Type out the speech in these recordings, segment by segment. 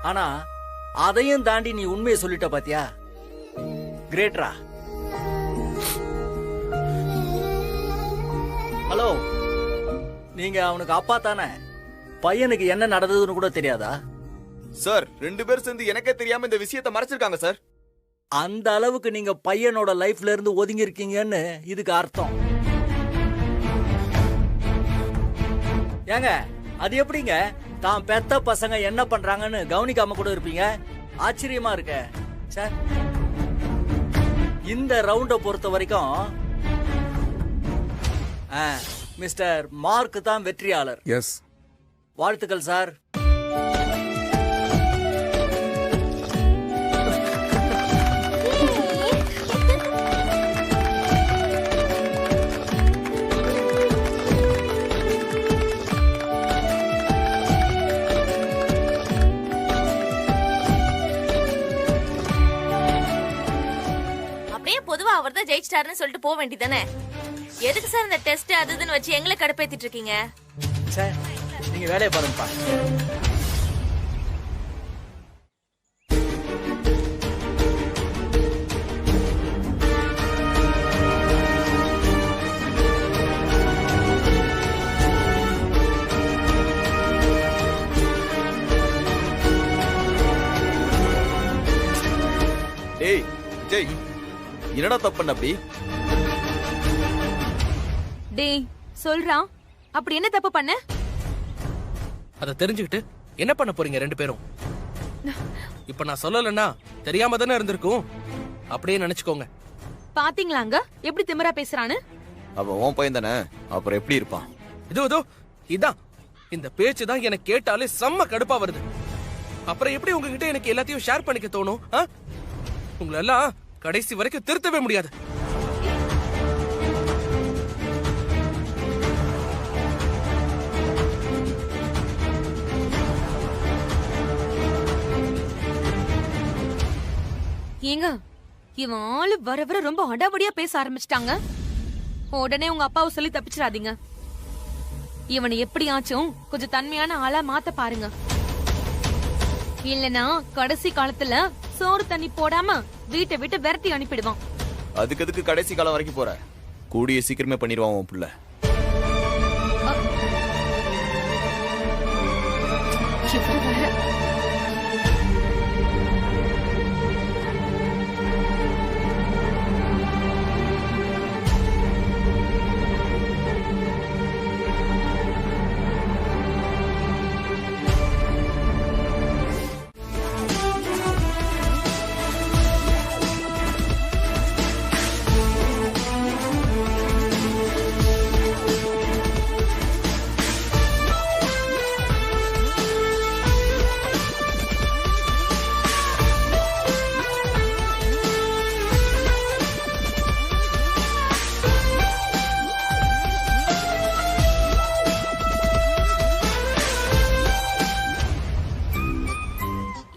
ஆனா அதையும் தாண்டி நீ உண்மையை சொல்லிட்ட பாத்தியா? கிரேட்ரா. ஹலோ, நீங்க அவனுக்கு அப்பா தானே? பையனுக்கு என்ன நடந்ததுன்னு கூட தெரியாதா? சார் 2 பேர் சேர்ந்து எனக்கே தெரியாம இந்த விஷயத்தை மறைச்சிருக்காங்க சார். அந்த அளவுக்கு நீங்க பையனோட லைஃப்ல இருந்து ஒதுங்கி இருக்கீங்கன்னு இதுக்கு அர்த்தம். ஏங்க, அது எப்படிங்க தான் பெத்த பசங்க என்ன பண்றாங்கன்னு கவனிக்காம கூட இருப்பீங்க? ஆச்சரியமா இருக்க சார். இந்த ரவுண்ட பொறுத்த வரைக்கும் மிஸ்டர் மார்க் தான் வெற்றியாளர். எஸ், வாழ்த்துக்கள் சார். அவர் தான் ஜெயிச்சிட்டாருன்னு சொல்லிட்டு போக வேண்டியதானே? எதுக்கு சார் இந்த டெஸ்ட் அதுன்னு வச்சு எங்களை கடுப்பேத்திட்டு இருக்கீங்க? சார், நீங்க வேலையை பாருங்கப்பா. ஏய் ஜெய், என்னடா தப்பு பண்ண அப்படி? டேய் சொல்றா, அப்படி என்ன தப்பு பண்ண? அத தெரிஞ்சுக்கிட்டு என்ன பண்ண போறீங்க 2 பேரும்? இப்ப நான் சொல்லலன்னா தெரியாம தானே இருந்திருக்கும். அப்படியே நினைச்சுக்கோங்க. பாத்தீங்களாங்க எப்படி திமிரா பேசுறான்னு? அவன் உன் பையன் தானே, அப்புறம் எப்படி இருப்பான்? இதோ இதான் இந்த பேச்சு தான் எனக்கு கேட்டாலே செம்ம கடுப்பா வருது. அப்புறம் எப்படி உங்ககிட்ட எனக்கு எல்லாத்தையும் ஷேர் பண்ணிக்க தோணும்? உங்களெல்லாம் கடைசி வரைக்கும் திருத்தவே முடியாது. ஏங்க, இவன் ஆளு வர வர ரொம்ப அடாவடியா பேச ஆரம்பிச்சிட்டாங்க. உடனே உங்க அப்பாவை சொல்லி தப்பிச்சிடாதீங்க. இவனை எப்படியாச்சும் கொஞ்சம் தன்மையான ஆளா மாத்த பாருங்க. இல்லனா கடைசி காலத்துல சோறு தண்ணி போடாம வீட்டை விட்டு விரட்டி அனுப்பிடுவான். அதுக்கு கடைசி காலம் வரைக்கும் போற? கூடிய சீக்கிரமே பண்ணிடுவான் உன் புள்ள.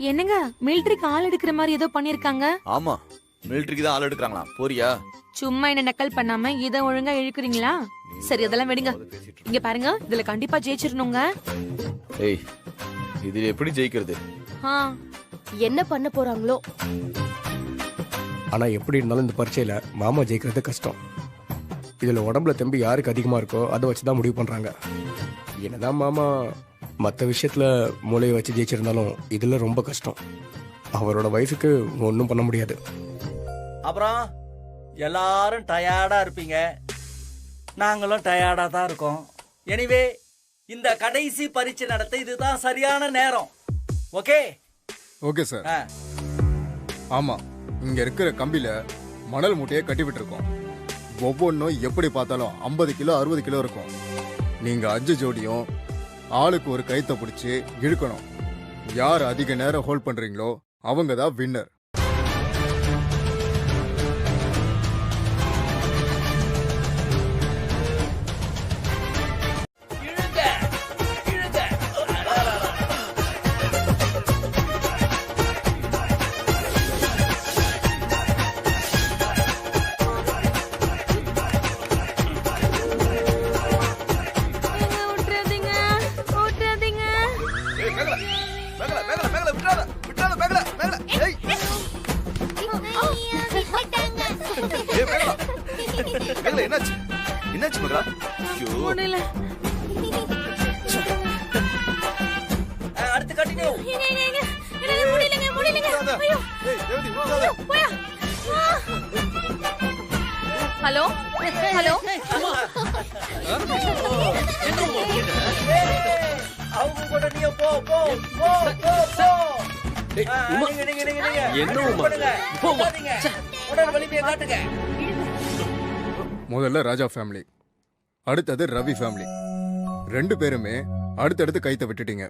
என்னங்க, மிலிட்டரிக்கு ஆள் எடுக்கிற மாதிரி ஏதோ பண்ணிருக்காங்க? ஆமா, மிலிட்டரிக்கு தான் ஆள் எடுக்கறாங்களா? போறியா? சும்மா என்ன நக்கல் பண்ணாம இத ஒழுங்கா இழுக்குறீங்களா? சரி, அதெல்லாம் விடுங்க. இங்க பாருங்க, இதுல கண்டிப்பா ஜெயிச்சிரணுங்க. ஏய், இதுல எப்படி ஜெயிக்கிறது? என்ன பண்ண போறாங்களோ? ஆனா எப்படி இருந்தாலும் இந்த பரீட்சையில மாமா ஜெயிக்கிறது கஷ்டம். இதுல உடம்புல தெம்பு யாருக்கு அதிகமா இருக்கோ அதை வச்சுதான் முடிவு பண்றாங்க. என்னதான் மாமா மற்ற விஷயத்துல மூளையை வச்சு ஜெயிச்சிருந்தாலும் இதுல ரொம்ப கஷ்டம். அவரோட வயசுக்கு ஒன்றும் பண்ண முடியாது. அப்புறம் எல்லாரும் டயர்டா இருப்பீங்க, நாங்களும் டயர்டா தான் இருக்கோம். எனிவே, இந்த கடைசி பரீட்சை நடத்த இதுதான் சரியான நேரம். ஓகே? Okay sir. ஆமா, இங்க இருக்கிற கம்பியில மணல் மூட்டையை கட்டி விட்டுருக்கோம். ஒவ்வொன்றும் எப்படி பார்த்தாலும் 50 கிலோ 60 கிலோ இருக்கும். நீங்க 5 ஜோடியும் ஆளுக்கு ஒரு கைத்தை பிடிச்சி இழுக்கணும். யார் அதிக நேரம் ஹோல்ட் பண்றீங்களோ அவங்க தான் வின்னர். விட்டுறாதீங்க. மேகல, விட்டுறாத. என்னாச்சு மகளா? ஐயோ. முடியல. அடுத்து கண்டினியூ. முடியலங்க. ஐயோ. போயா. Hello hello. அவங்க கூட நீங்க போ போ போ போ போ. என்ன உமா? உடல் வலிமையை காட்டுங்க. முதல்ல ராஜா ஃபேமிலி, அடுத்தது ரவி ஃபேமிலி. 2 பேருமே அடுத்தடுத்து கைத்த விட்டுட்டீங்க.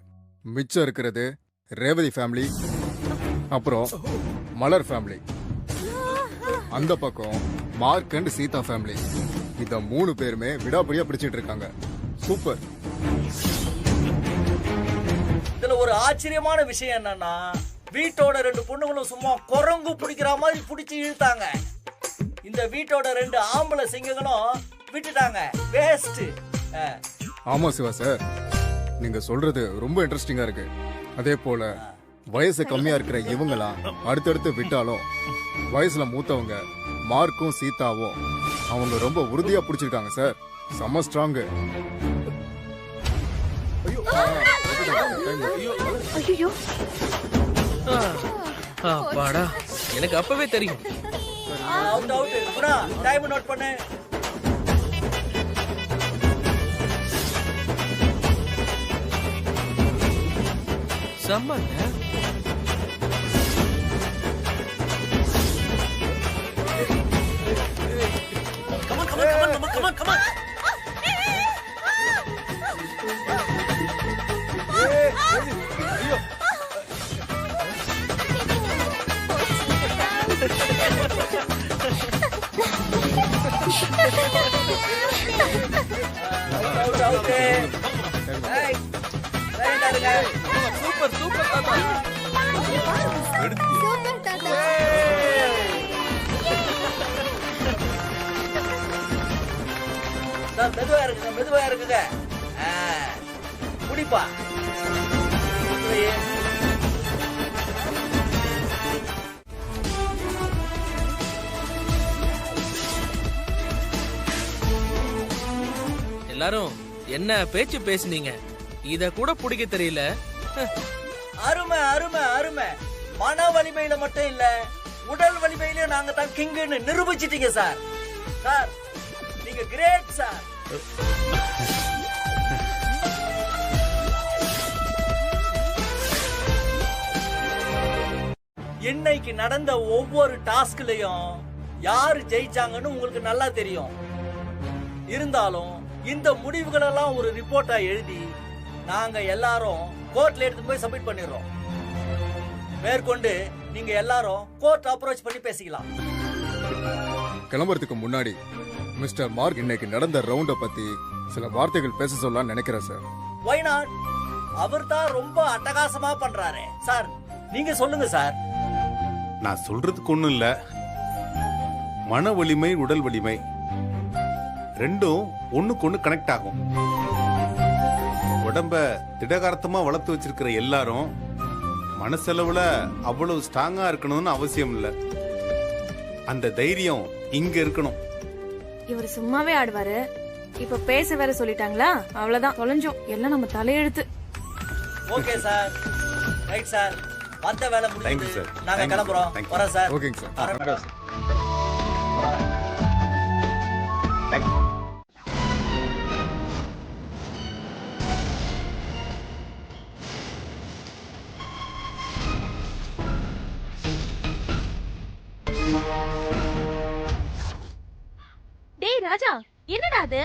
மிச்சம் இருக்கிறது ரேவதி ஃபேமிலி, அப்புறம் மலர் ஃபேமிலி. அந்த பக்கம் மார்க் அண்ட் சீதா ஃபேமிலி. இந்த 3 பேருமே விடாப்படியா பிடிச்சிட்டு இருக்காங்க. சூப்பர். இதுல ஒரு ஆச்சரியமான விஷயம் என்னன்னா, வீட்டோட 2 பொண்ணுங்களும் சும்மா குரங்கு பிடிக்கிற மாதிரி பிடிச்சி இழுத்தாங்க. இந்த வீட்டோட 2 ஆம்பளை சிங்கங்களும் விட்டுட்டாங்க. வேஸ்ட். ஆமா சிவா சார், நீங்க சொல்றது ரொம்ப இன்ட்ரெஸ்டிங்கா இருக்கு. அதே போல வயசு கம்மியா இருக்கிற இவங்களாம் அடுத்தடுத்து விட்டாலும் வயசுல மூத்தவங்க மார்க்கும் சீதாவும் அவங்க ரொம்ப உறுதியா பிடிச்சிருக்காங்க சார். செம்ம ஸ்ட்ராங். ஐயோ. அப்பாடா, எனக்கு அப்பவே தெரியும். Out out. Guna time note பண்ணு. செம்மங்க. Out out. ஏய் ரைட்டா இருங்க. சூப்பர் சூப்பர் தாத்தா. மெதுவா இருக்குங்க, மெதுவா இருக்குங்க. குடிப்பா. எல்லாரும் என்ன பேச்சு பேசுனீங்க? இத கூட பிடிக்க தெரியல. அருமை அருமை அருமை. மன வலிமையில மட்டும் இல்ல, உடல் வலிமையில நாங்க தான் கிங்னு நிரூபிச்சிட்டீங்க சார். சார் நீங்க கிரேட் சார். இன்னைக்கு நடந்த ஒவ்வொரு டாஸ்க்லயும் யாரு ஜெயிச்சாங்கன்னு உங்களுக்கு நல்லா தெரியும். இருந்தாலும் இந்த முடிவுகளெல்லாம் ஒரு ரிப்போர்ட்டா எழுதி நாங்க எல்லாரும் கோர்ட்ல எடுத்து போய் சப்மிட் பண்ணிடுறோம். மேற்கொண்டு நீங்க எல்லாரும் கோர்ட் அப்ரோச் பண்ணி பேசிக்கலாம். கிளம்புறதுக்கு முன்னாடி மிஸ்டர் மார்க் இன்னைக்கு நடந்த ரவுண்ட பத்தி சில வார்த்தைகள் பேச சொல்லலாம்னு நினைக்கிறேன் சார். Why not? அவர் தான் ரொம்ப அட்டகாசமா பண்றாரு சார். நீங்க சொல்லுங்க சார். நான் சொல்றதுக்கு ஒண்ணும் இல்ல. மன வலிமை உடல் வலிமை ரெண்டும் ஒண்ணுக்கு ஒண்ணு கனெக்ட் ஆகும். உடம்ப திடகாரத்தமா வளர்த்து வச்சிருக்கிற எல்லாரும் மனசளவுல அவ்வளவு ஸ்ட்ராங்கா இருக்கணும்னு அவசியம் இல்ல. அந்த தைரியம் இங்க இருக்கணும். இவர் சும்மாவே ஆடுவாரு, இப்ப பேச வேற சொல்லிட்டாங்களா? அவ்வளவுதான், தொலைஞ்சோம். எல்லாம் நம்ம தலையெழுத்து. Okay sir. Right sir. வந்த வேலை Thank you, முடிஞ்சது. sir. நாங்க Thank you. கிளம்புறோம். Thank you. வரேன் சார். ஓகேங்க சார். வரேன். டேய் ராஜா, என்னடா அது?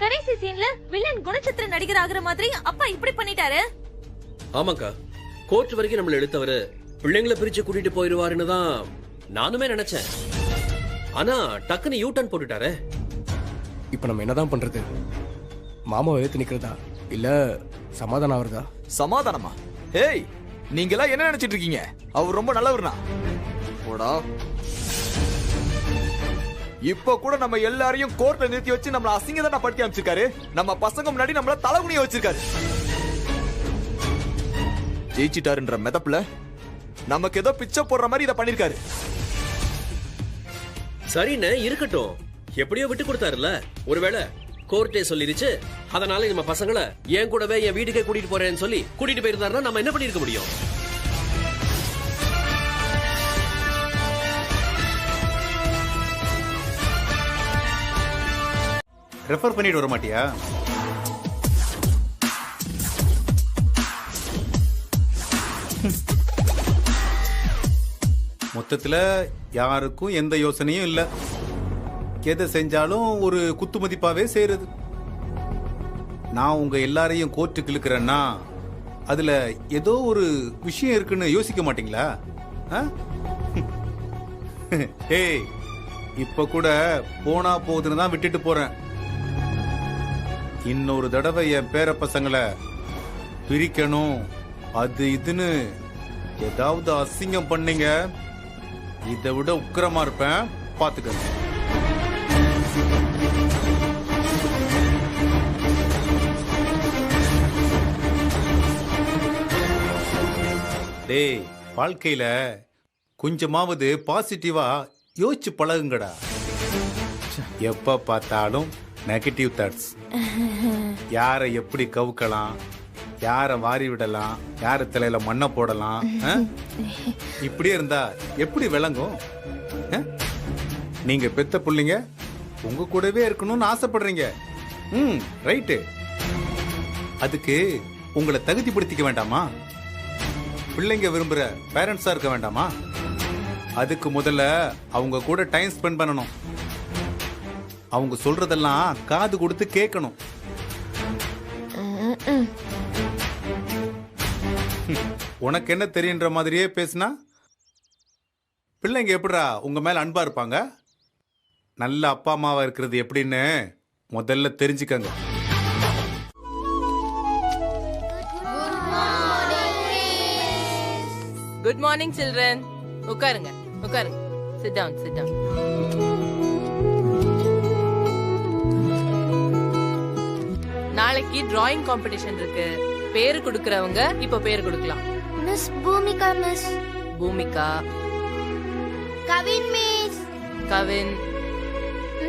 கடைசி சீன்ல வில்லன் குணச்சித்திர நடிகர் ஆகுற மாதிரி அப்பா இப்படி பண்ணிட்டாரு. ஆமாக்கா, கோர்ட் வரைக்கும் நம்மள எடுத்தவரு பிள்ளைங்களை பிரிச்சு கூட்டிட்டு போயிருவாருன்னு தான் நானுமே நினைச்சேன். ஆனா டக்குன்னு யூ டர்ன் போட்டுட்டாரே. இப்போ நம்ம என்னதான் பண்றது? மாமாவை எழுத்து நிக்கிறதா இல்ல சமாதானம் ஆகுறதா? சமாதானமா? ஹேய், நீங்கெல்லாம் என்ன நினைச்சிட்டு இருக்கீங்க? அவர் ரொம்ப நல்லவர்னா. போடா. இப்ப கூட நம்ம எல்லாரையும் கோர்ட்ல நிறுத்தி வச்சு நம்மள அசிங்கதான் படுத்தி அமைச்சிருக்காரு. நம்ம பசங்க முன்னாடி நம்மள தலைகுனிய வச்சிருக்காரு. ஜெயிச்சிட்டாருன்ற மெதப்புல நமக்கு ஏதோ பிச்சை போடுற மாதிரி இதை பண்ணிருக்காரு. சரின்னு இருக்கட்டும். எப்படியோ விட்டு கொடுத்தாருல. ஒருவேளை கோர்ட்டே சொல்லிருச்சு, அதனால நம்ம பசங்களை என் கூடவே என் வீட்டுக்கே கூட்டிட்டு போறேன்னு சொல்லி கூட்டிட்டு போயிருந்தாருன்னா நம்ம என்ன பண்ணிருக்க முடியும்? ரெஃபர் பண்ணிட்டு வர மாட்டியா? மொத்தத்துல யாருக்கும் எந்த யோசனையும் இல்ல. எதை செஞ்சாலும் ஒரு குத்து மதிப்பாவே செய்யறது. நான் உங்க எல்லாரையும் கோர்ட்டுக்கு இழுக்கிறேன்னா அதுல ஏதோ ஒரு விஷயம் இருக்குன்னு யோசிக்க மாட்டீங்களா? ஏய், இப்ப கூட போனா போகுதுன்னு தான் விட்டுட்டு போறேன். இன்னொரு தடவை என் பேர பசங்களை பிரிக்கணும் அது இதுன்னு ஏதாவது அசிங்கம் பண்ணீங்க, இதை விட உக்கிரமா இருப்பேன், பாத்துக்கங்க. டேய், வாழ்க்கையில கொஞ்சமாவது பாசிட்டிவா யோசிச்சு பழகுங்கடா. எப்ப பார்த்தாலும் நெகட்டிவ் தாட்ஸ். யாரை எப்படி கவுக்கலாம், யாரை வாரி விடலாம், யார தலையில மண்ணை போடலாம், இப்படியே இருந்தா எப்படி விளங்கும்? நீங்க பெத்த புள்ளைங்க உங்க கூடவே இருக்கணும்னு ஆசைப்படுறீங்க. ரைட்டு. அதுக்கு உங்களை தகுதிப்படுத்திக்க வேண்டாமா? பிள்ளைங்க விரும்புற பேரண்ட்ஸா இருக்க வேண்டாமா? அதுக்கு முதல்ல அவங்க கூட டைம் ஸ்பெண்ட் பண்ணணும். அவங்க சொல்றதெல்லாம் காது கொடுத்து கேட்கணும். உனக்கு என்ன தெரியுன்ற மாதிரியே பேசினா பிள்ளைங்க எப்படிடா உங்க மேல அன்பா இருப்பாங்க? நல்ல அப்பா அம்மாவா இருக்கிறது எப்படின்னு முதல்ல தெரிஞ்சுக்கங்க. Good morning children. உட்காருங்க உட்காருங்க. Sit down sit down. நாளைக்கு டிராயிங் காம்படிஷன் இருக்கு. பேரு கொடுக்கறவங்க இப்ப பேரு கொடுக்கலாம். Miss Bhoomika miss. Bhoomika. Kavin miss. Kavin.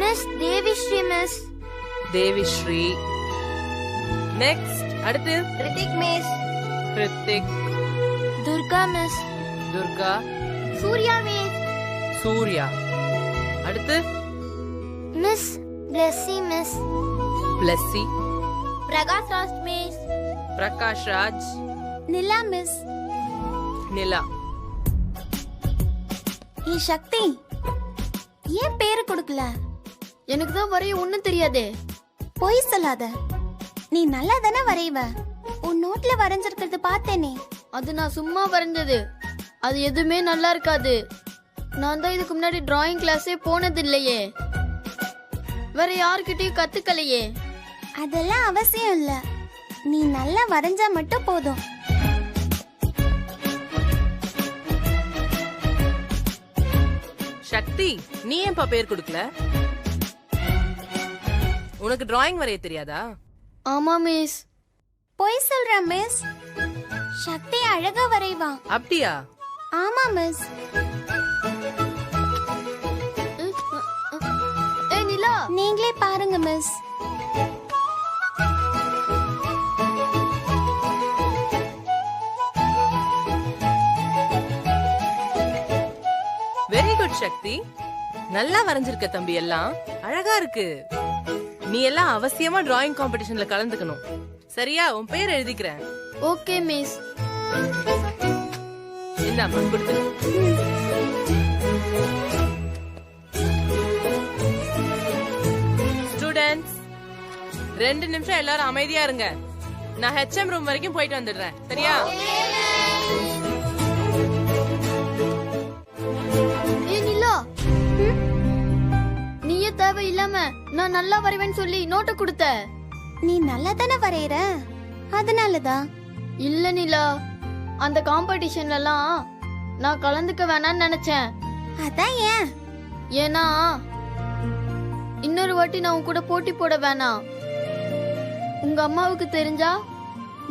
Miss Devisri miss. Devisri. Next அடுத்து Hrithik miss. Hrithik. Durga miss. Durga. Surya miss. Surya. அடுத்து miss Blessy miss. Blessy. Prakash Raj miss. Prakash Raj. Nila miss. Nila. Sakthi ஏன் பேரு கொடுக்கல? எனக்கு தான் வரைய ஒண்ணும் தெரியாதே. பொய் சொல்லாத. நீ நல்லா தானே வரைவ. உன் நோட்ல வரைஞ்சிருக்கிறது பார்த்தேனே. அது நான் சும்மா வரைஞ்சது. அது எதுவுமே நல்லா இருக்காது. நான் தான் இதுக்கு முன்னாடி டிராயிங் கிளாஸே போனது இல்லையே. வேற யார்கிட்டயும் கத்துக்கலையே. அதெல்லாம் அவசியம் இல்ல. நீ நல்லா வரைஞ்சா மட்டும் போதும். சக்தி, நீ ஏன்பா பேர் கொடுக்கல? உனக்கு டிராயிங் வரைய தெரியாதா? ஆமா மிஸ். பொய் சொல்ற மிஸ். சக்தி அழகா வரைவா. அப்படியா? ஆமா மிஸ். நிலா, நீங்களே பாருங்க மிஸ். வெரி குட் சக்தி. நல்லா வரைஞ்சிருக்க தம்பி. எல்லாம் அழகா இருக்கு. நீ எல்லாம் அவசியமா டிராயிங் காம்படிஷன்ல கலந்துக்கணும். சரியா? உன் பேர் எழுதிக்கிறேன். Okay miss. என்ன கொடுத்து ஸ்டூடெண்ட்ஸ் 2 நிமிஷம் எல்லாரும் அமைதியா இருங்க. நான் HM ரூம் வரைக்கும் போயிட்டு வந்துடுறேன். சரியா? நீயே தேவையில்லாம நான் நல்லா வரைவேன்னு சொல்லி நோட்டை கொடுத்த. நீ நல்லா தானே வரையற, அதனாலதான். இல்ல நிலா, அந்த காம்படிஷன்ல எல்லாம் நான் கலந்துக்க வேணாம்னு நினைச்சேன். அதான் ஏன்? ஏன்னா இன்னொரு வாட்டி நான் உன் கூட போட்டி போட வேணாம். உங்க அம்மாவுக்கு தெரிஞ்சா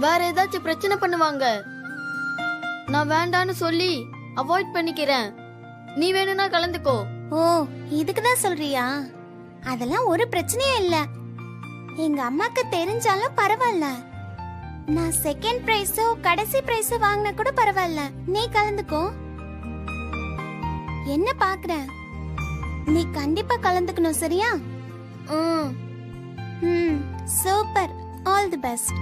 வேற ஏதாச்சும் பிரச்சனை பண்ணுவாங்க. நான் வேண்டான்னு சொல்லி அவாய்ட் பண்ணிக்கிறேன். நீ வேணும்னா கலந்துக்கோ. ஓ, இதுக்குதான் சொல்றியா? அதெல்லாம் ஒரு பிரச்சனையும் இல்ல. எங்க அம்மாக்கு தெரிஞ்சாலும் பரவாயில்ல. நான் செகண்ட் பிரைஸோ கடைசி பிரைஸோ வாங்கினா கூட பரவாயில்ல. நீ கலந்துக்கோ. என்ன பாக்குற? நீ கண்டிப்பா கலந்துக்கணும், சரியா? சூப்பர். All the best.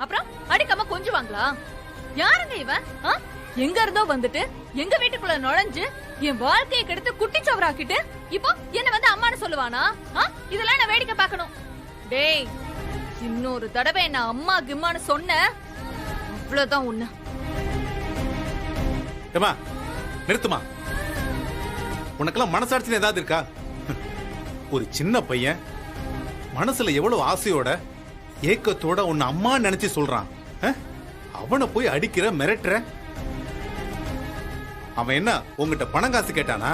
அப்புறம் அடிக்காம கொஞ்சுவாங்களா? யாருங்க இவன்? எங்க இருந்தோ வந்துட்டு எங்க வீட்டுக்குள்ள நுழைஞ்சு என் வாழ்க்கையை கெடுத்து குட்டிச்சவராக்கிட்டு இப்போ என்ன வந்து அம்மான்னு சொல்லுவானா? இதெல்லாம் நான் வேடிக்கை பார்க்கணும். டேய், இன்னொரு தடவை என்ன அம்மா கிம்மான்னு சொன்ன அவ்வளவுதான் உன்ன. ஏமா நிறுத்துமா. உனக்கெல்லாம் மனசாட்சின்னு ஏதாவது இருக்கா? ஒரு சின்ன பையன் மனசுல எவ்வளவு ஆசையோட ஏக்கத்தோட உன்னை அம்மா நினைச்சு சொல்றான். அவனை போய் அடிக்கிற, மிரட்டுற. அவன் என்ன உங்ககிட்ட பணம் காசு கேட்டானா?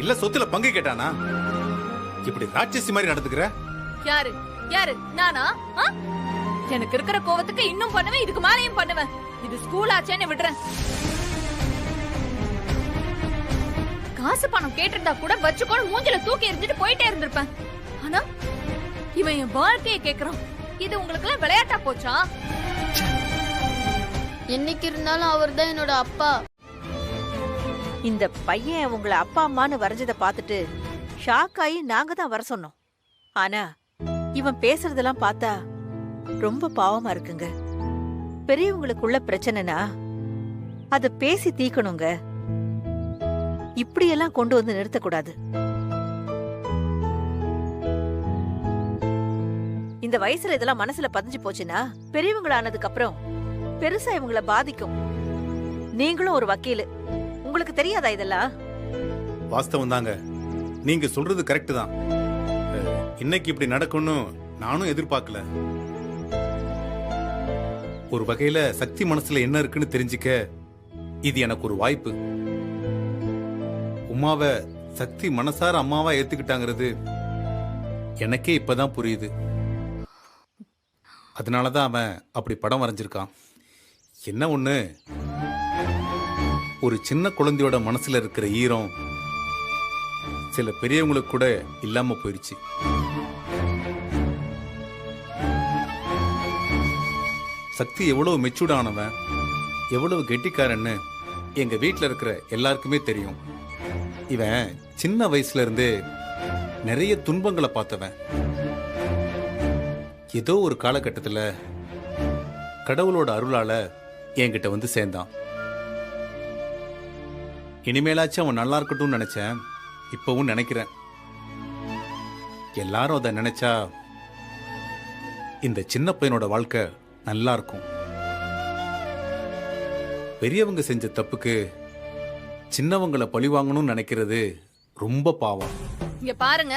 இல்ல சொத்துல பங்கு கேட்டானா? இப்படி ராட்சசி மாதிரி நடந்துக்கிற. யாரு யாரு? நானா? எனக்கு இருக்கிற கோவத்துக்கு இன்னும் பண்ணுவேன், இதுக்கு மேலையும் பண்ணுவேன். இது ஸ்கூல் ஆச்சேன்னு விடுறேன். காசு பணம் கேட்டிருந்தா கூட வச்சுக்கோன்னு மூஞ்சில தூக்கி எறிஞ்சிட்டு போயிட்டே இருந்திருப்பேன். ஆனா இவன் என் வாழ்க்கையை கேக்குறான். இது உங்களுக்கு எல்லாம் விளையாட்டா போச்சா? என்னைக்கு இருந்தாலும் அவர் தான் என்னோட அப்பா. இந்த பையன் உங்களை அப்பா அம்மான்னு வரைஞ்சதை பார்த்துட்டு ஷாக் ஆகி நாங்க தான் வர சொன்னோம். ஆனா இவன் பேசுறதெல்லாம் பார்த்தா ரொம்ப பாவமா இருக்குங்க. பெரியவங்களுக்குள்ள பிரச்சனைனா அத பேசி தீக்கணுங்க. இப்படியெல்லாம் கொண்டு வந்து நிறுத்தக்கூடாது. இந்த வயசுல இதெல்லாம் மனசுல பதிஞ்சு போச்சுன்னா பெரியவங்களானதுக்கு அப்புறம் பெருசா இவங்கள பாதிக்கும். நீங்களும் ஒரு வக்கீல், உங்களுக்கு தெரியாதா இதெல்லாம்? வாஸ்தவம் தாங்க, நீங்க சொல்றது கரெக்ட் தான். இன்னைக்கு இப்படி நடக்கும்னு நானும் எதிர்பார்க்கல. ஒரு வகையில சக்தி மனசுல என்ன இருக்குன்னு தெரிஞ்சுக்க இது எனக்கு ஒரு வாய்ப்பு. உமாவை சக்தி மனசார அம்மாவா ஏத்துக்கிட்டாங்கிறது எனக்கே இப்பதான் புரியுது. அதனாலதான் அவன் அப்படி படம் வரைஞ்சிருக்கான். என்ன ஒண்ணு, ஒரு சின்ன குழந்தையோட மனசுல இருக்கிற ஈரம் சில பெரியவங்களுக்கு கூட இல்லாம போயிருச்சு. சக்தி எவ்வளவு மெச்சூர்டானவன், எவ்வளவு கெட்டிக்காரன்னு எங்க வீட்டுல இருக்கிற எல்லாருக்குமே தெரியும். இவன் சின்ன வயசுல இருந்தே நிறைய துன்பங்களை பார்த்தவன். ஏதோ ஒரு காலகட்டத்துல கடவுளோட அருளால என்கிட்ட வந்து சேர்ந்தான். இனிமேலாச்சும் அவன் நல்லா இருக்கட்டும்னு நினைச்சேன். இப்பவும் நினைக்கிறேன். எல்லாரும் அதை நினைச்சா இந்த சின்ன பையனோட வாழ்க்கை நல்லா இருக்கும். பெரியவங்க செஞ்ச தப்புக்கு சின்னவங்களை பழி வாங்கணும்னு நினைக்கிறது ரொம்ப பாவம். இங்க பாருங்க,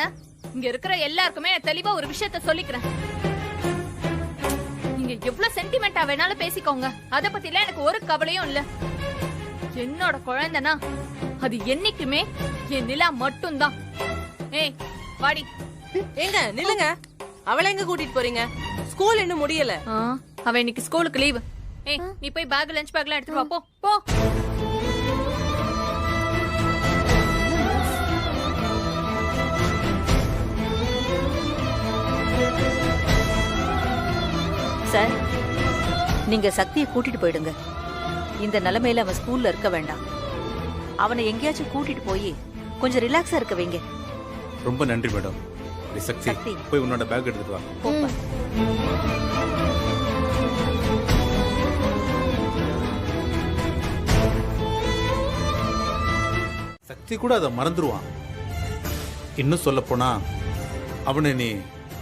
இங்க இருக்கிற எல்லாருக்குமே தெளிவா ஒரு விஷயத்த சொல்லிக்கிறேன். நீங்க எவ்வளவு சென்டிமெண்டா வேணாலும் பேசிக்கோங்க, அத பத்தி எல்லாம் எனக்கு ஒரு கவலையும் இல்ல. என்னோட குழந்தைனா அது என்னைக்குமே என் நிலா மட்டும்தான். ஏய் வாடி. ஏங்க நில்லுங்க, அவளை எங்க கூட்டிட்டு போறீங்க? ஸ்கூல் இன்னும் முடியல. அவ இன்னைக்கு ஸ்கூலுக்கு லீவு. ஏய் நீ போய் பேக், லஞ்ச் பேக் எல்லாம் எடுத்துட்டு வா. போ போ. சார், நீங்க சக்தியை கூட்டிட்டு போயிடுங்க. இந்த நிலைமையில அவன் ஸ்கூல்ல இருக்க வேண்டாம். அவனை எங்கேயாச்சும் கூட்டிட்டு போய் கொஞ்சம் ரிலாக்ஸா இருக்க வைங்க. ரொம்ப நன்றி மேடம். சக்தி, போய் உன்னோட பேக் எடுத்துட்டு வா. போப்பா. சக்தி கூட அதை மறந்துடுவான். இன்னும் சொல்ல போனா அவனை நீ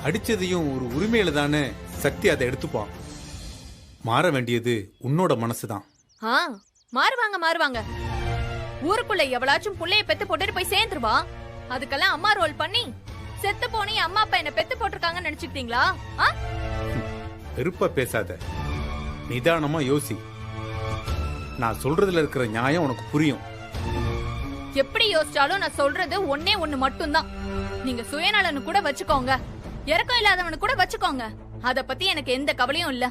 அடிச்சதையும் ஒரு உரிமையில தானே சக்தி அதை எடுத்துப்பான். மாற வேண்டியது உன்னோட மனசுதான். மாறுவாங்க மாறுவாங்க. ஊருக்குள்ள எவளாச்சும் புள்ளைய பெத்து போட்டுட்டு போய் சேர்ந்துருவா. அதுக்கெல்லாம் அம்மா ரோல் பண்ணி செத்து போனி அம்மா அப்பா என்ன பெத்து போட்டிருக்காங்கன்னு நினைச்சுக்கிட்டீங்களா? வெறுப்பா பேசாத, நிதானமா யோசி. நான் சொல்றதுல இருக்கிற நியாயம் உனக்கு புரியும். எப்படி யோசிச்சாலும் நான் சொல்றது ஒன்னே ஒண்ணு மட்டும்தான். நீங்க சுயநலன்னு கூட வச்சுக்கோங்க, இறக்கம் இல்லாதவனு கூட வச்சுக்கோங்க, அத பத்தி எனக்கு எந்த கவலையும் இல்ல.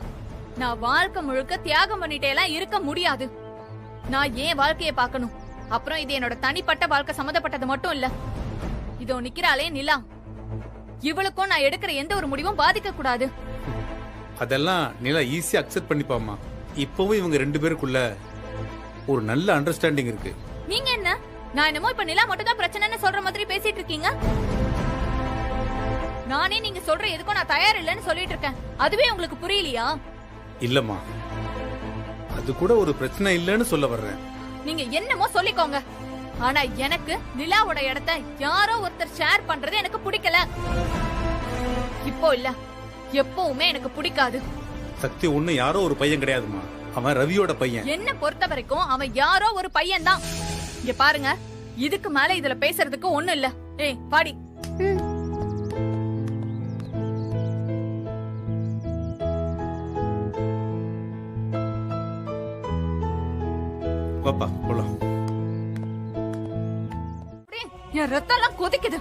நான் வாழ்க்கை முழுக்க தியாகம் பண்ணிட்டே எல்லாம் இருக்க முடியாது. நான் ஏன் வாழ்க்கைய பார்க்கணும். அப்புறம் இது என்னோட தனிப்பட்ட வாழ்க்கை சம்மந்தப்பட்டது மட்டும் இல்ல. இதோ நிக்கிறாளே நிலா, இவளுக்கும் நான் எடுக்கிற எந்த ஒரு முடிவும் பாதிக்க கூடாது. அதெல்லாம் நிலா ஈஸியா அக்செப்ட் பண்ணிப்பாமா. இப்பவும் இவங்க 2 பேருக்குள்ள ஒரு நல்ல அண்டர்ஸ்டாண்டிங் இருக்கு. நீங்க என்ன, நான் என்னமோ இப்ப நிலா மட்டும் தான் பிரச்சனைன்னு சொல்ற மாதிரி பேசிட்டு இருக்கீங்க. நானே நீங்க சொல்ற எதுக்கும் நான் தயார் இல்லைன்னு சொல்லிட்டு இருக்கேன். அதுவே உங்களுக்கு புரியலையா? இல்லம்மா, அது கூட ஒரு பிரச்சனை இல்லைன்னு சொல்ல வர்றேன். நீங்க என்னமோ சொல்லிக்கோங்க. ஆனா எனக்கு நிலாவோட இடத்த யாரோ ஒருத்தர் ஷேர் பண்றது எனக்கு பிடிக்கல. இப்போ இல்ல, எப்பவுமே எனக்கு பிடிக்காது. சக்தி ஒண்ணு யாரோ ஒரு பையன் கிடையாதுமா, அவன் ரவியோட பையன். என்ன பொறுத்த வரைக்கும் அவன் யாரோ ஒரு பையன் தான். இங்க பாருங்க, இதுக்கு மேல இதுல பேசுறதுக்கு ஒண்ணும் இல்ல. ஏய் பாடி. பாப்பா போலாம். என் ரத்தம் எல்லாம் கொதிக்குது.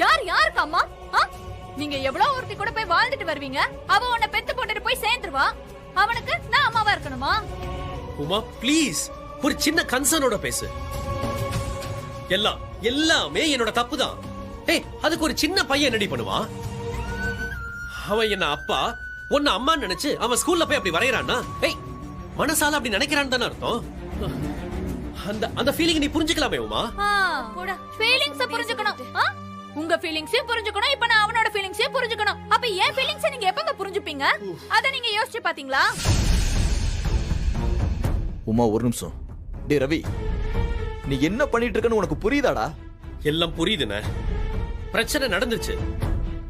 யார் யாருக்கு அம்மா? நீங்க எவ்வளவு ஒருத்தி கூட போய் வாழ்ந்துட்டு வருவீங்க. அவ உன்னை பெத்து போட்டுட்டு போய் சேர்ந்துருவா. அவனுக்கு நான் அம்மாவா இருக்கணுமா? உமா ப்ளீஸ், ஒரு சின்ன கன்சர்னோட பேசு. எல்லாமே என்னோட தப்பு தான். ஏய், அதுக்கு ஒரு சின்ன பையன் என்னடி பண்ணுவான்? அவன் என்ன அப்பா, உன்ன அம்மா நினைச்சு அவன் ஸ்கூல்ல போய் அப்படி வரையறானா? ஏய், மனசால அப்படி நினைக்கிறான்னு தானே அர்த்தம். அந்த ஃபீலிங் நீ புரிஞ்சுக்கலாமே உமா. ஃபீலிங்ஸ் புரிஞ்சுக்கணும். உங்க ஃபீலிங்ஸையும் புரிஞ்சுக்கணும். இப்ப நான் அவனோட ஃபீலிங்ஸையும் புரிஞ்சுக்கணும். அப்ப என் ஃபீலிங்ஸ் நீங்க எப்பங்க புரிஞ்சுப்பீங்க? அத நீங்க யோசிச்சு பாத்தீங்களா? உமா ஒரு நிமிஷம். டேய் ரவி, நீ என்ன பண்ணிட்டு இருக்கன்னு உனக்கு புரியுதாடா? எல்லாம் புரியுதுண்ணே. பிரச்சனை நடந்துச்சு,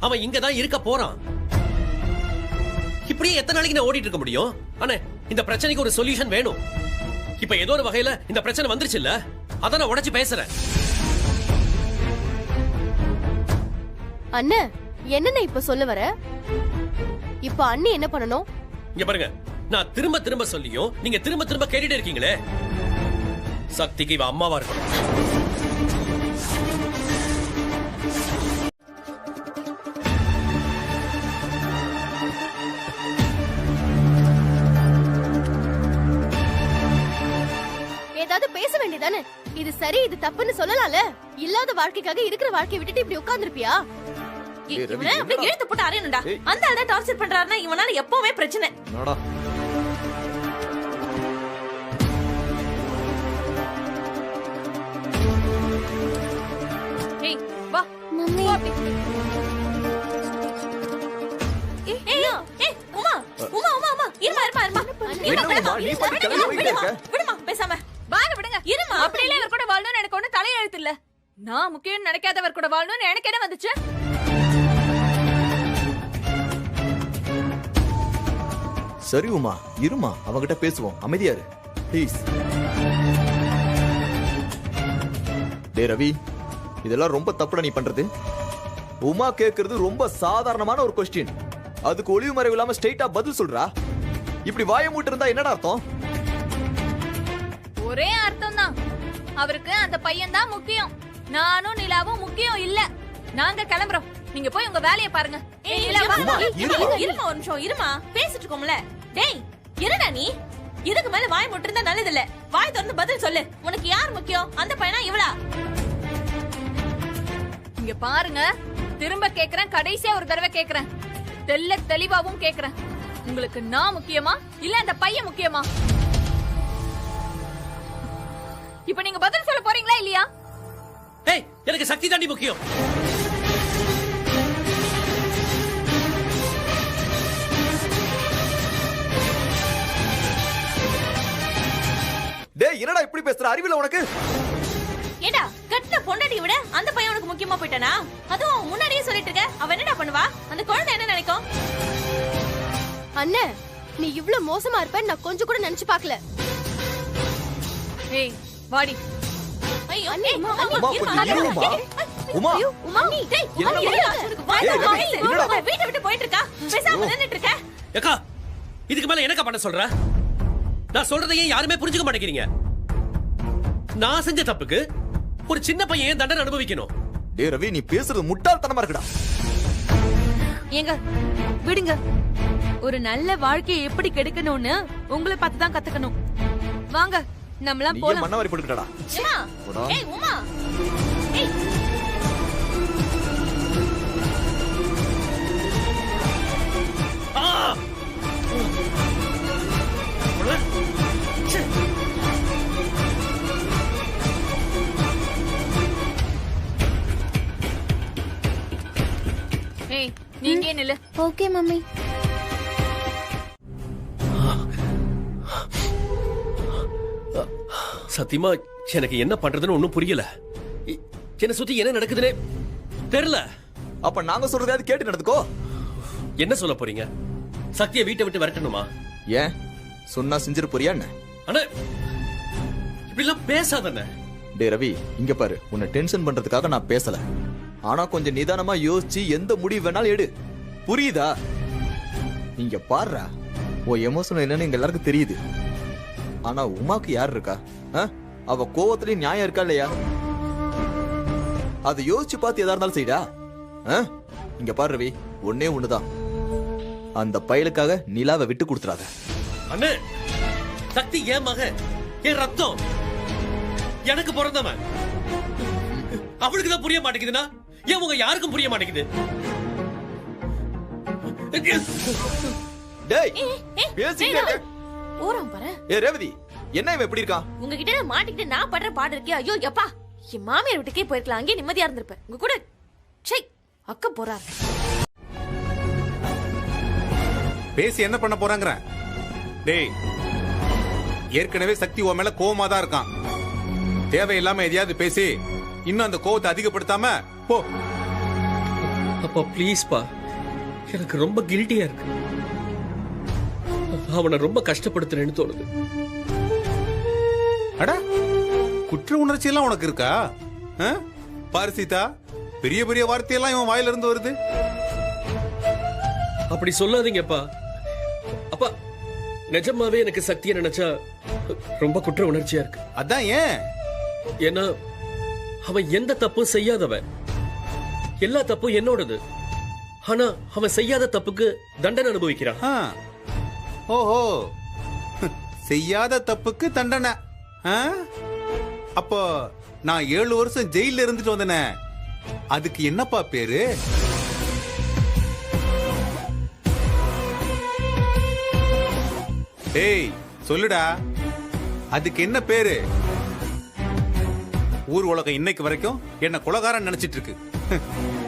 அவன் இங்கதான் இருக்க போறான். இப்படியே எத்தனை நாளைக்கு நான் ஓடிட்டு இருக்க முடியும்? அண்ணே, இந்த பிரச்சனைக்கு ஒரு சொல்யூஷன் வேணும். இப்ப ஏதோ ஒரு வகையில இந்த பிரச்சனை வந்துருச்சு இல்ல, அத நான் உடைச்சு பேசுறேன். அண்ணே, என்னன்னு இப்ப சொல்ல வர? இப்ப அண்ணி என்ன பண்ணணும்? இங்க பாருங்க, நான் திரும்ப திரும்ப சொல்லியும் நீங்க திரும்ப திரும்ப கேட்டுட்டே இருக்கீங்களே. சக்திக்கு இவ அம்மாவா இருக்கணும். ஏதாவது பேச வேண்டியதானே? இது சரி இது தப்புன்னு சொல்லலாம்ல. இல்லாத வாழ்க்கைக்காக இருக்கிற வாழ்க்கையை விட்டுட்டு இப்படி உட்கார்ந்திருப்பியா? இவனை அப்படியே இழுத்து போட்டு அறையணும்டா. அந்த ஆளை டார்ச்சர் பண்றாருன்னா இவனால எப்பவுமே பிரச்சனை. ஏய் வா மம்மி. உமா உமா உமா உமா இருமா இருமா இருமா. விடுமா பேசாம. வாங்க விடுங்க. இருமா. அப்படியே இவர் கூட வாழணும்னு எனக்கு ஒண்ணு தலையெழுத்து இல்ல. நான் முக்கியம் நினைக்காதவர் கூட வாழணும்னு எனக்கு என்ன வந்துச்சு? சரி உமா, இருமா, அவங்கிட்ட பேசுவோம். அமைதியா இரு ப்ளீஸ். டேய் ரவி, இதெல்லாம் ரொம்ப தப்புடா நீ பண்றது. உமா கேக்குறது ரொம்ப சாதாரணமான ஒரு கொஸ்டின், அதுக்கு ஒளிவு மறைவு இல்லாம ஸ்ட்ரைட்டா பதில் சொல்றா. இப்படி வாயை மூட்டு இருந்தா என்னடா அர்த்தம்? ஒரே அர்த்தம் தான். அவருக்கு அந்த பையன் தான் முக்கியம். நானும் நிலாவும் முக்கியம் இல்ல. நாங்க கிளம்புறோம். நீங்க போய் உங்க வேலையை பாருங்க. இருமா ஒரு நிமிஷம் இருமா. பேசிட்டு இருக்கோம்ல. டேய் என்னடா நீ? இதுக்கு மேல வாய் முட்டு இருந்தா நல்லது இல்ல. வாய் திறந்து பதில் சொல்லு. உனக்கு யார் முக்கியம்? அந்த பையனா இவளா? இங்க பாருங்க, திரும்ப கேக்குறேன், கடைசியா ஒரு தடவை கேக்குறேன், தெல்ல தெளிவாவும் கேக்குறேன். உங்களுக்கு நான் முக்கியமா இல்ல அந்த பையன் முக்கியமா? இப்ப நீங்க பதில் சொல்ல போறீங்களா இல்லையா? ஏய், எனக்கு சக்தி தாண்டி முக்கியம். டேய் என்னடா இப்படி பேசுற? அறிவில உனக்கு? ஏடா கட்டின பொண்டாட்டி விட அந்த பையன் உனக்கு முக்கியமா போயிட்டானா? அதுவும் முன்னாடியே சொல்லிட்டு இருக்க. அவ என்னடா பண்ணுவா? அந்த குழந்தை என்ன நினைக்கும்? அண்ணே, நீ இவ்ளோ மோசமா இருப்பேன்னு நான் கொஞ்சம் கூட நினைச்சு பார்க்கல. ஏய் வாடி. ஐயோ அண்ணே, அம்மா கொஞ்சம் இருமா. உமா உமா நீ டேய் வீட்டை விட்டு போயிட்டு இருக்கா? பேசாம நின்னுட்டு இருக்க. ஏக்கா, இதுக்கு மேல என்னக்கா பண்ண சொல்ற? நான் சொல்றதை ஏன் யாருமே புரிஞ்சுக்க மாட்டேங்கிறீங்க? நான் செஞ்ச தப்புக்கு ஒரு சின்ன பையன் ஏன் தண்டனை அனுபவிக்கணும்? டேய் ரவி, நீ பேசுறது முட்டாள்தனமா இருக்குடா. ஏங்க விடுங்க. ஒரு நல்ல வாழ்க்கையை எப்படி கெடுக்கணும்னு உங்களை பார்த்து தான் கத்துக்கணும். வாங்க நம்மளாம் நீ போலாம். மண்ணவாரி போட்டுக்கடா. உமா ஏய் உமா ஏய் ஏய் நீங்க ஏன் நில்லு. Okay mummy. சத்தியமா எனக்கு என்ன பண்றதுன்னு ஒண்ணும் புரியல. என்ன சுத்தி என்ன நடக்குதுன்னே தெரியல. அப்ப நாங்க சொல்றதையாவது கேட்டு நடந்துக்கோ. என்ன சொல்ல போறீங்க? சக்தியை வீட்டை விட்டு விரட்டணுமா? ஏன் சொன்னா செஞ்சிரு போறியா என்ன? அண்ணா இப்படிலாம் பேசாதண்ணே. டே ரவி, இங்க பாரு, உன்னை டென்ஷன் பண்றதுக்காக நான் பேசல. ஆனா கொஞ்சம் நிதானமா யோசிச்சு எந்த முடிவு வேணாலும் எடு. புரியுதா? இங்க பாருடா, உன் எமோஷன் என்னன்னு எங்க எல்லாருக்கும் தெரியுது. ஆனா உமாக்கு யார் இருக்கா? அவ கோவத்திலயும் நியாயம் இருக்கா இல்லையா? அதை யோசிச்சு பார்த்து எதா இருந்தாலும் செய்டா. இங்க பாரு ரவி, ஒன்னே ஒண்ணுதான், அந்த பயலுக்காக நிலாவை விட்டு கொடுத்துறாத. அண்ணே, சக்தி என் மகன், என் ரத்தம், எனக்கு பிறந்தவன். அவளுக்கு தான் புரிய மாட்டேங்குதுன்னா ஏன் உங்க யாருக்கும் புரிய மாட்டேங்குது? டேய் பேசிக்கிட்டே ஓரம் பாரு. ஏ ரேவதி, என்ன இவன் எப்படி இருக்கான்? உங்ககிட்ட மாட்டிக்கிட்டு நான் படுற பாடு இருக்கே. ஐயோ எப்பா, என் மாமியார் வீட்டுக்கே போயிருக்கலாம், அங்கே நிம்மதியா இருந்திருப்பேன். உங்க கூட சை அக்க போறாரு. பேசி என்ன பண்ண போறாங்கற? டேய், ஏற்கனவே சக்தி உன் மேல கோவமா தான் இருக்கான். தேவையில்லாம எதையாவது பேசி இன்னும் அந்த கோவத்தை அதிகப்படுத்தாம போ. அப்பா ப்ளீஸ் பா, எனக்கு ரொம்ப கில்ட்டியா இருக்கு. அவனை ரொம்ப கஷ்டப்படுத்துறேன்னு தோணுது. அட, குற்ற உணர்ச்சி எல்லாம் உனக்கு இருக்கா? பாரு சீதா, பெரிய பெரிய வார்த்தையெல்லாம் இவன் வாயில இருந்து வருது. அப்படி சொல்லாதீங்கப்பா. அப்பா, நிஜமாவே எனக்கு சக்தியை நினைச்சா ரொம்ப குற்ற உணர்ச்சியா இருக்கு. அதான் ஏன்? ஏன்னா அவன் எந்த தப்பும் செய்யாதவன். எல்லா தப்பும் என்னோடது. ஆனா அவன் செய்யாத தப்புக்கு தண்டனை அனுபவிக்கிறான். ஓஹோ, செய்யாத தப்புக்கு தண்டனை. அப்போ நான் 7 வருஷம் ஜெயில இருந்துட்டு வந்தனே, அதுக்கு என்னப்பா பேரு? ஏய் சொல்லுடா, அதுக்கு என்ன பேரு? ஊர் உலகம் இன்னைக்கு வரைக்கும் என்ன கொலைகாரன் நினைச்சிட்டு இருக்கு.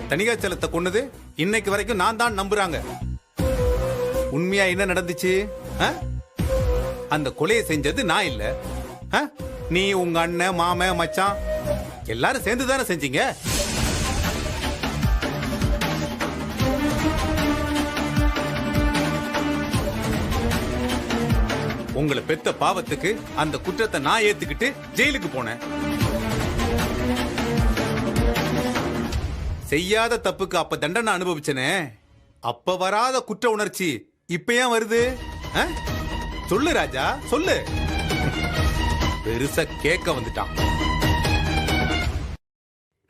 தணிகாச்சலத்தை கொன்னது இன்னைக்கு வரைக்கும் நான் தான் நம்புறாங்க. உண்மையா என்ன நடந்துச்சு? அந்த கொலையை செஞ்சது நான் இல்ல. நீ, உங்க அண்ணன், மாமன், மச்சான் எல்லாரும் சேர்ந்து தானே செஞ்சீங்க. உங்களை பெத்த பாவத்துக்கு அந்த குற்றத்தை நான் ஏத்துக்கிட்டு ஜெயிலுக்கு போனேன். செய்யாத தப்புக்கு அப்ப தண்டனை அனுபவிச்சனே, அப்ப வராத குற்ற உணர்ச்சி இப்ப ஏன் வருது? சொல்லு ராஜா, சொல்லு. பெருசா கேட்க வந்துட்டான்.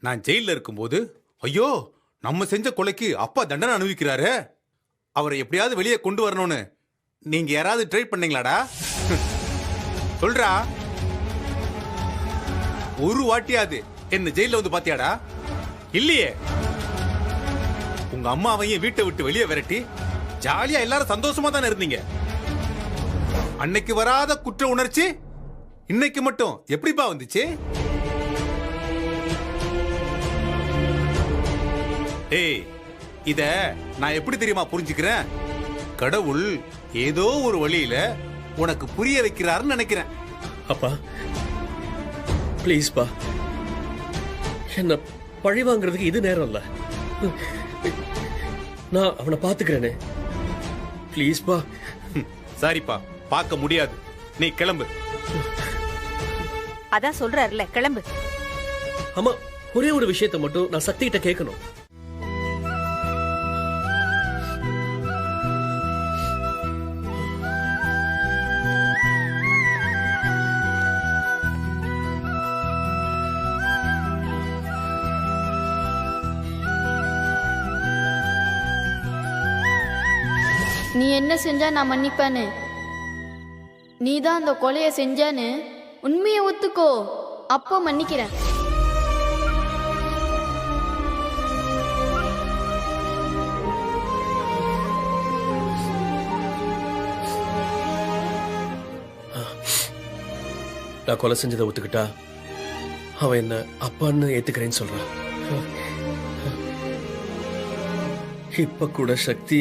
நான் ஜெயில இருக்கும்போது, ஐயோ நம்ம செஞ்ச கொலைக்கு அப்பா தண்டனை அனுபவிக்கிறாரு, அவரை எப்படியாவது வெளியே கொண்டு வரணும்னு நீங்க யாராவது ட்ரை பண்ணீங்களாடா? சொல்றா, ஒரு வாட்டியாவது என்ன ஜெயில வந்து பாத்தியாடா? இல்லையே. உங்க அம்மாவையும் வீட்டை விட்டு வெளியே விரட்டி ஜாலியா எல்லாரும் சந்தோஷமா தானே இருந்தீங்க. அன்னைக்கு வராத குற்ற உணர்ச்சி இன்னைக்கு மட்டும் எப்படிப்பா வந்துச்சு? ஏய், இத நான் எப்படி தெரியுமா புரிஞ்சுக்கிறேன்? கடவுள் ஏதோ ஒரு வழியில உனக்கு புரிய வைக்கிறாருன்னு நினைக்கிறேன். அப்பா ப்ளீஸ் பா, என்ன பழி வாங்குறதுக்கு இது நேரம் இல்ல. நான் அவனை பாத்துக்கிறேனே, ப்ளீஸ் பா. சரிப்பா, பார்க்க முடியாது, நீ கிளம்பு. அதான் சொல்றாருல, கிளம்பு. ஆமா, ஒரே ஒரு விஷயத்தை மட்டும் நான் சக்தி கிட்ட கேட்கணும். நீ என்ன செஞ்சா நான் மன்னிப்பேன்னு. நீ தான் அந்த கொலையை செஞ்சான்னு உண்மையை ஒத்துக்கோ, அப்போ மன்னிக்கிறேன். நான் கொலை செஞ்சதை ஒத்துக்கிட்டா அவன் என்ன அப்பான்னு ஏத்துக்கிறேன்னு சொல்றான். இப்ப கூட சக்தி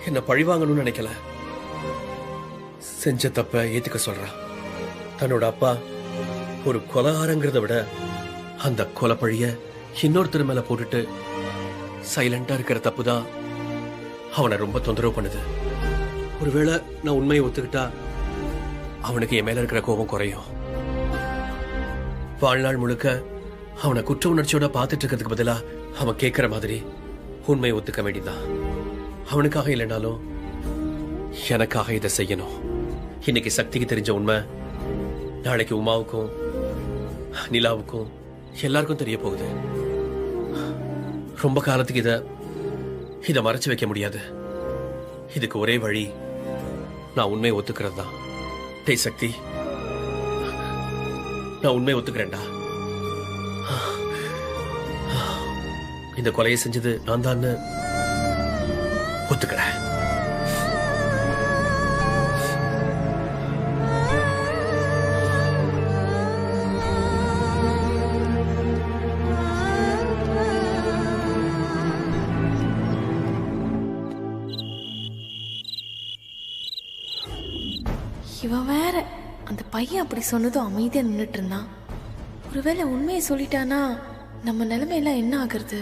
என்ன பழிவாங்கணும்னு நினைக்கல. செஞ்ச தப்ப ஏத்துக்க சொல்றான். தன்னோட அப்பா ஒரு கொலைகாரங்கிறத விட அந்த கொலை பழிய இன்னொருத்தர் மேல போட்டுட்டு சைலண்டா இருக்கிற தப்புதான் அவனை ரொம்ப தொந்தரவு பண்ணுது. ஒருவேளை நான் உண்மையை ஒத்துக்கிட்டா அவனுக்கு என் மேல இருக்கிற கோபம் குறையும். வாழ்நாள் முழுக்க அவனை குற்ற உணர்ச்சியோட பார்த்துட்டு இருக்கிறதுக்கு பதிலா அவன் கேட்கிற மாதிரி உண்மையை ஒத்துக்க வேண்டியதான். அவனுக்காக இல்லைனாலும் எனக்காக இதை செய்யணும். இன்னைக்கு சக்திக்கு தெரிஞ்ச உண்மை நாளைக்கு உமாவுக்கும் நிலாவுக்கும் எல்லாருக்கும் தெரிய போகுது. ரொம்ப காலத்துக்கு இத மறைச்சு வைக்க முடியாது. இதுக்கு ஒரே வழி நான் உண்மையை ஒத்துக்கிறது தான். டேய் சக்தி, நான் உண்மையை ஒத்துக்கிறேன்டா. இந்த கொலையை செஞ்சது நான் தான் ஒத்துக்கிறேன். இவன் வேற அந்த பையன் அப்படி சொன்னதும் அமைதியா நின்னுட்டு இருந்தான். ஒருவேளை உண்மையை சொல்லிட்டானா நம்ம நிலைமையெல்லாம் என்ன ஆகுறது?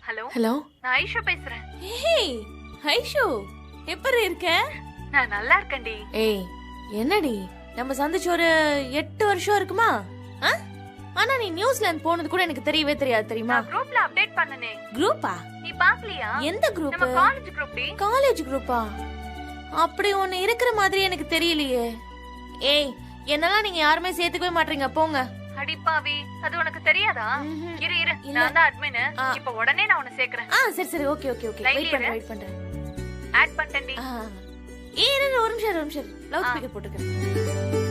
ஹலோ ஹலோ, நான் ஐஷு பேசுறேன். ஏய் ஐஷு, எப்படி இருக்க? நான் நல்லா இருக்கேன்டி. ஏய் என்னடி, நம்ம சந்திச்சு ஒரு 8 வருஷம் இருக்குமா? ஆனா நீ நியூசிலாந்து போனது கூட எனக்கு தெரியவே தெரியாது, தெரியுமா? குரூப்ல அப்டேட் பண்ணனே. குரூப்பா? நீ பாக்கலையா? எந்த குரூப்? நம்ம காலேஜ் குரூப் டி. காலேஜ் குரூப்பா? அப்படி ஒண்ணு இருக்கிற மாதிரி எனக்கு தெரியலையே. ஏய், என்னலாம் நீங்க யாருமே சேர்த்துக்கவே மாட்டீங்க, போங்க. அடிப்பாவி, அது உனக்கு தெரியாதா? இரு இரு, நான் தான் அட்மின். இப்போ உடனே நான் உன்னை சேர்க்கறேன். சரி சரி, ஓகே ஓகே ஓகே, வெயிட் பண்றேன். ஆட் பண்ணிட்டேன்டி. இரு ஒரு நிமிஷம் லவுட் ஸ்பீக்கர் போட்டுக்கிறேன்.